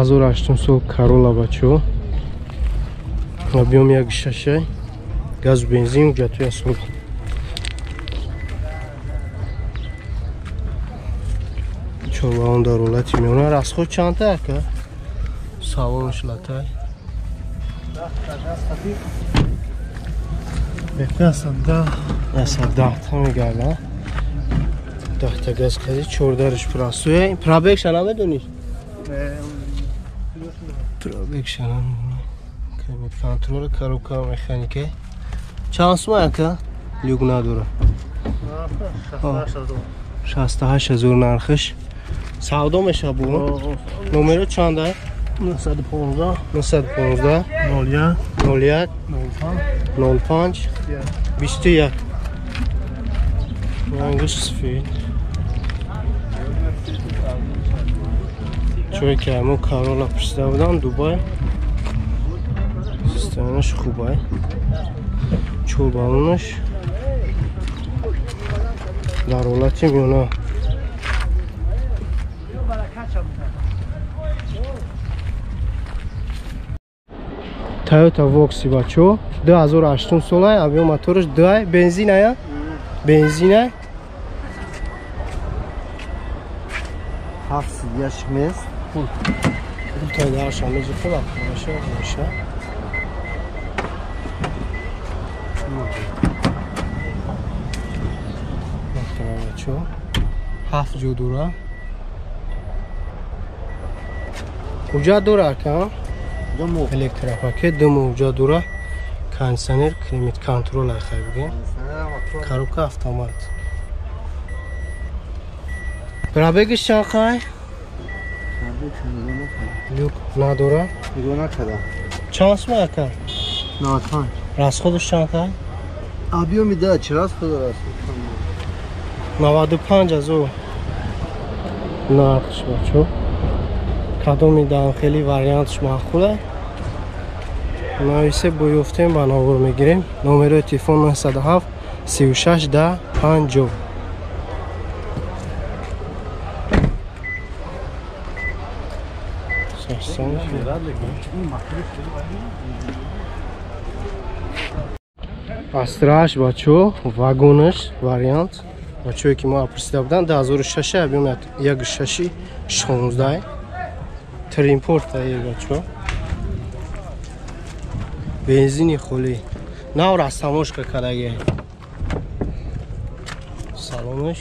2008 сол Corolla бачо. Объем 1.6, газ бензин ҷатои сол. Чорбаон дар ҳолати меона. Расход чанда ака? Салонш латай. Асада мегардад. 10 та газ қази 14 простое. Пробегшан ҳам медониш? Пробегшан ҳам. Климат контрол, коробка механика. Чанд сум ака? Люк надора. 68000 нархш. Савдо меша бу. Номеро чанда? 915 915 01 01 05 21. Rangış sfid. Чое ки мо Corolla пурсида будам Дубай. Системаш хубай. Чорбалонаш дар ҳолати меона. Toyota Voxy бачо 2008 солай, объем мотораш 2, бензин ая? Бензин ай? 7 яшмес. Тай дараш амежи хубав, маша, маша. Бачо 7 ҷо дора. Уҷа дора ка? Электропакет, дому уҷа дора. Кондиционер, климат контрол ахай бигем. Коробка автомат. Пробегиш чанд қай? Люк надора? Чанд сум ака? 95. Расходш чанд қай? Объеми да, чи расход аст? 95000 нархш бачо. Кадоми дан хели вариантш маъқул аст. Нависе бо ёфтем ба навор мегирем. Номерои телефон 907 36 10 50. Астраш бачо, вагонаш вариант. Бачое ки мо пурсида буданд 2006 объем 1.6 16. Тримпорт ай бачо. Бензини холи. Нав растамошка кардаги. Салонаш.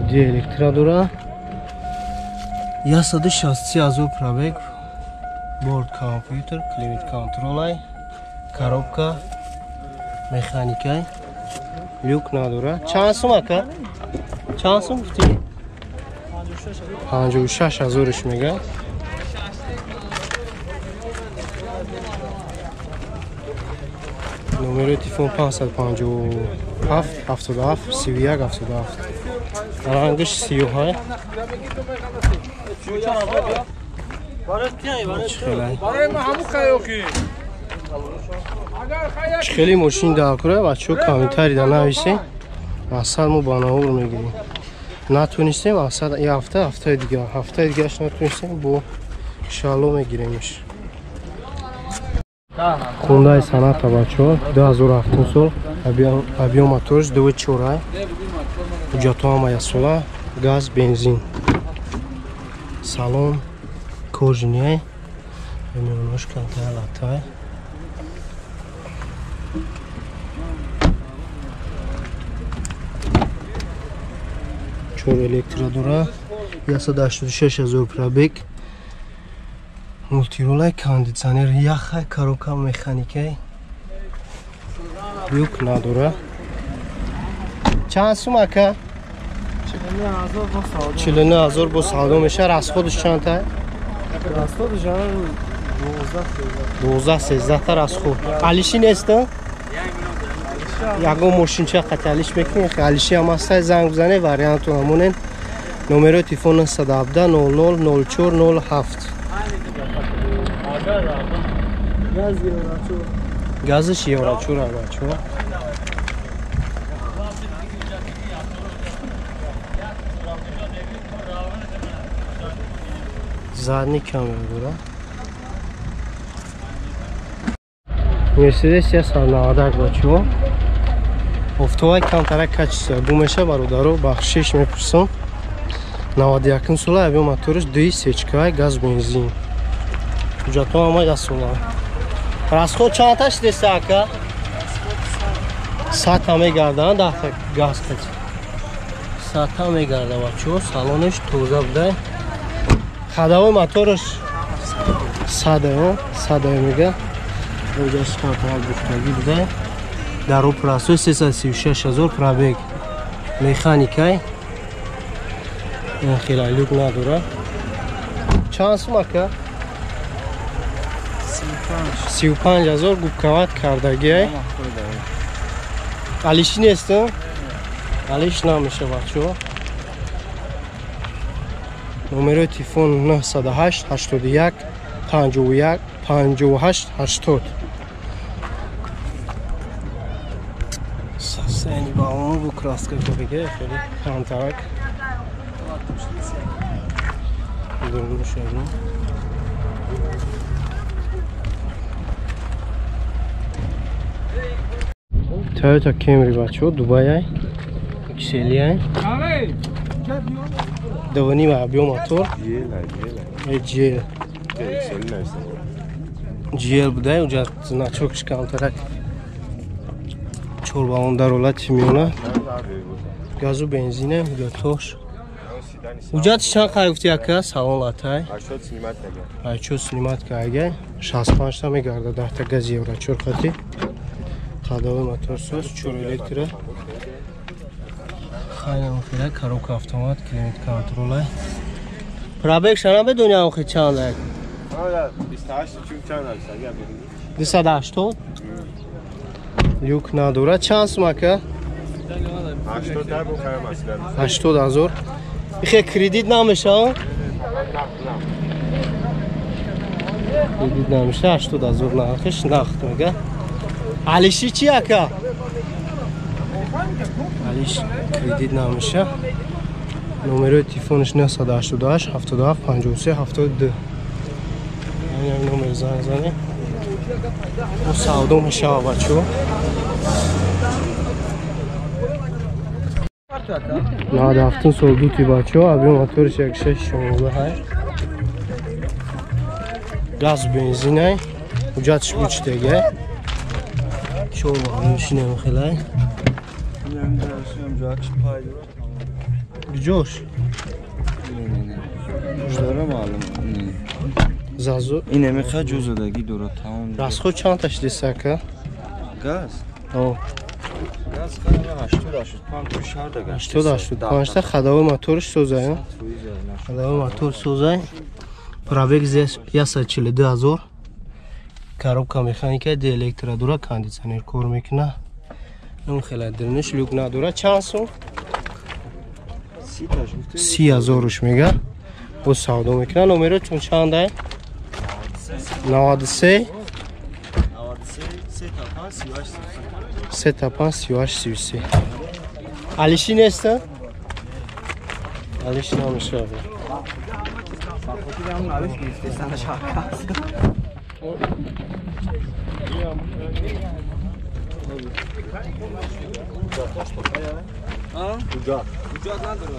Ди электрадора. Я сады 60000 пробег. Борд компьютер, климат контролай, коробка, механикай. Люк надора. Чанд сум ака? Чанд сум гуфти? 56000 мега. Номерои телефон 557 77 31 77. Рангиш сиёҳ. خیلی ماشین داکره بچه کامنتاری در نویسین. اصلا ما باناور میگیریم. نتونستیم اصلا یه هفته دیگهش نتونستیم با شالو میگیریمش. خوندای صنعت بچه 2007 سال объем моторش 2.4 جاتو هم یسولا گاز بنزین салон кожаный немножко латай. Чор электrodора 186000 пробег. Мультиролай, кондиционер, яхай, коробка механикай. Люк надора. Чанд сум ака? 49000 бо савдо меша. Расходш чанд тай? Расходш 12-13 та расход. Алиши нест? Ягон мошинча қаталиш мекунед. Алиши ҳам ҳастай, занг бизанед, варианту ҳамонен. Номерои телефон 917 00 04 07. Газиш ёрачура бачо. Задний камера бура. Мерседес я 190 бачо. Офтовай камтарак качество. Бумеша бародаро бахшиш мепурсам. 91 сола авиа моториш 2 сечка газ бензин. Ҳуҷҷатҳо ҳамаи асола. Расход чандташ деса ака? 100 ҳам мегардан 10 та газ кач. 100 ҳам мегарда бачо. Салониш тоза буда. Ходовой моториш 100 мега. Ҳуҷҷатш камтарак гуфтагӣ буда. Даро прасой 336000 пробег. Механикай. Хелай люк надора. Чанд сум ака? 35000 губкават кардагиай. Алиши нестам? Алиш намеша бачо. Номерои телефон 908 81 51 58 80. Сасени ба он бу краска кабиге хели камтарак. Toyota Camry бачо Дубай ай. XL ай. Давани ва абио мотор. GL. GL будай уҷат значокиш камтарак. Чорба он даролат миёна. Газу бензине уҷатош. Уҷатиш чанд қай гуфти ака? Салон латай. 80 сниматка ага. 65 та мегарда 10 та газ евро чорқати. Ходовой мотор соз, 4 электро. Хайна мухира коробка автомат, климат контролай. Пробег шана бедуня охи чанд ак? 28 чун чанд аст ага бедуни. 280? Люк надора. Чанд сум ака? 80 та бу хаям аслан. 80000. Ихе кредит намеша? Кредит намеша 80000 нахиш нахт мега. Алиши чи ака? Алиш кредит намеша. Номерои телефониш 988 77 53 72. Ин номер занг зани. Мо савдо мешава бачо. Над ҳафтум сол дути бачо авиа моториш 1616 газ бензинай ҳуҷҷатиш бучтегай чорба машинам хелай ҷош зазу Ine meqa juzadagi dora tamam. расход чандташ десака Gaz. о Gaz qara 80 шарда gaz. 85 та ходовой моториш созай ходовой мотор созай пробег здесь яса 42000 коробка механика де электродура кондиционер кор мекуна он хела дирниш люк надора чанд сум 30000 мега бо савдо мекуна номеротун чандай 93 38 алиши неста алиши намешава Ucat. Ucat nedir?